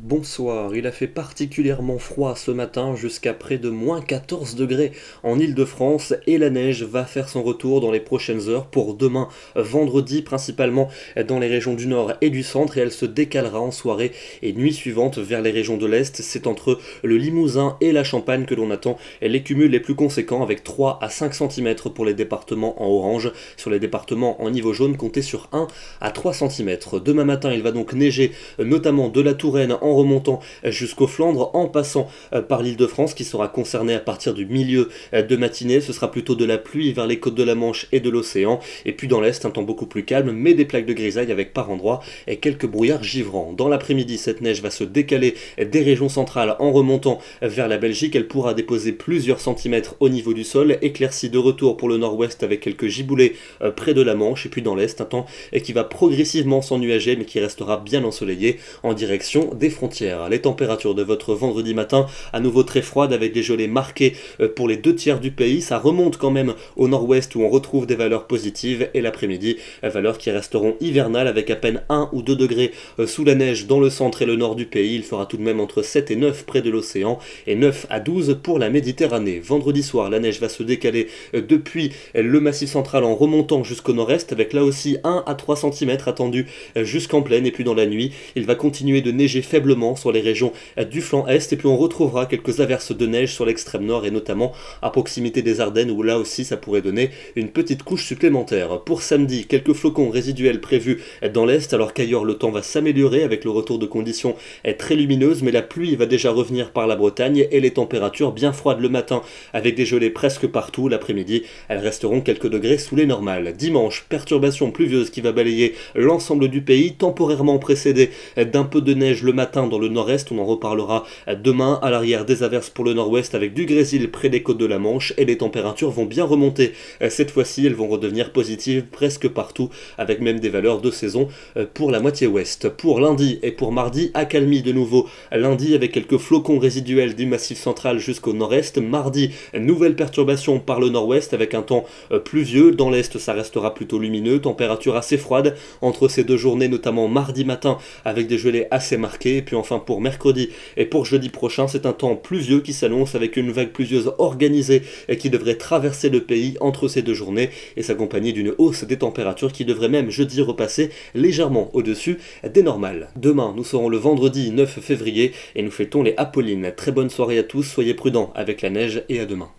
Bonsoir, il a fait particulièrement froid ce matin jusqu'à près de -14 degrés en Île-de-France et la neige va faire son retour dans les prochaines heures pour demain, vendredi principalement dans les régions du nord et du centre et elle se décalera en soirée et nuit suivante vers les régions de l'est. C'est entre le Limousin et la Champagne que l'on attend les cumuls les plus conséquents avec 3 à 5 cm pour les départements en orange. Sur les départements en niveau jaune, comptez sur 1 à 3 cm. Demain matin, il va donc neiger notamment de la Touraine en remontant jusqu'aux Flandres, en passant par l'Île-de-France qui sera concernée à partir du milieu de matinée. Ce sera plutôt de la pluie vers les côtes de la Manche et de l'océan. Et puis dans l'Est, un temps beaucoup plus calme, mais des plaques de grisaille avec par endroits et quelques brouillards givrants. Dans l'après-midi, cette neige va se décaler des régions centrales en remontant vers la Belgique. Elle pourra déposer plusieurs centimètres au niveau du sol, éclaircie de retour pour le nord-ouest avec quelques giboulées près de la Manche. Et puis dans l'Est, un temps qui va progressivement s'ennuager, mais qui restera bien ensoleillé en direction des frontières. Les températures de votre vendredi matin, à nouveau très froides avec des gelées marquées pour les 2/3 du pays. Ça remonte quand même au nord-ouest où on retrouve des valeurs positives et l'après-midi, valeurs qui resteront hivernales avec à peine 1 ou 2 degrés sous la neige dans le centre et le nord du pays. Il fera tout de même entre 7 et 9 près de l'océan et 9 à 12 pour la Méditerranée. Vendredi soir, la neige va se décaler depuis le massif central en remontant jusqu'au nord-est avec là aussi 1 à 3 cm attendus jusqu'en plaine. Et puis dans la nuit, il va continuer de neiger faiblement sur les régions du flanc est et puis on retrouvera quelques averses de neige sur l'extrême nord et notamment à proximité des Ardennes où là aussi ça pourrait donner une petite couche supplémentaire. Pour samedi, quelques flocons résiduels prévus dans l'est alors qu'ailleurs le temps va s'améliorer avec le retour de conditions très lumineuses, mais la pluie va déjà revenir par la Bretagne et les températures bien froides le matin avec des gelées presque partout. L'après-midi, elles resteront quelques degrés sous les normales. Dimanche, perturbation pluvieuse qui va balayer l'ensemble du pays, temporairement précédée d'un peu de neige le matin dans le nord-est. On en reparlera demain. À l'arrière, des averses pour le nord-ouest avec du grésil près des côtes de la Manche et les températures vont bien remonter. Cette fois-ci, elles vont redevenir positives presque partout avec même des valeurs de saison pour la moitié ouest. Pour lundi et pour mardi, accalmie de nouveau. Lundi avec quelques flocons résiduels du massif central jusqu'au nord-est. Mardi, nouvelle perturbation par le nord-ouest avec un temps pluvieux. Dans l'est, ça restera plutôt lumineux. Température assez froide entre ces deux journées, notamment mardi matin avec des gelées assez marquées. Et puis enfin pour mercredi et pour jeudi prochain, c'est un temps pluvieux qui s'annonce avec une vague pluvieuse organisée et qui devrait traverser le pays entre ces deux journées et s'accompagner d'une hausse des températures qui devrait même jeudi repasser légèrement au-dessus des normales. Demain, nous serons le vendredi 9 février et nous fêtons les Apollines. Très bonne soirée à tous, soyez prudents avec la neige et à demain.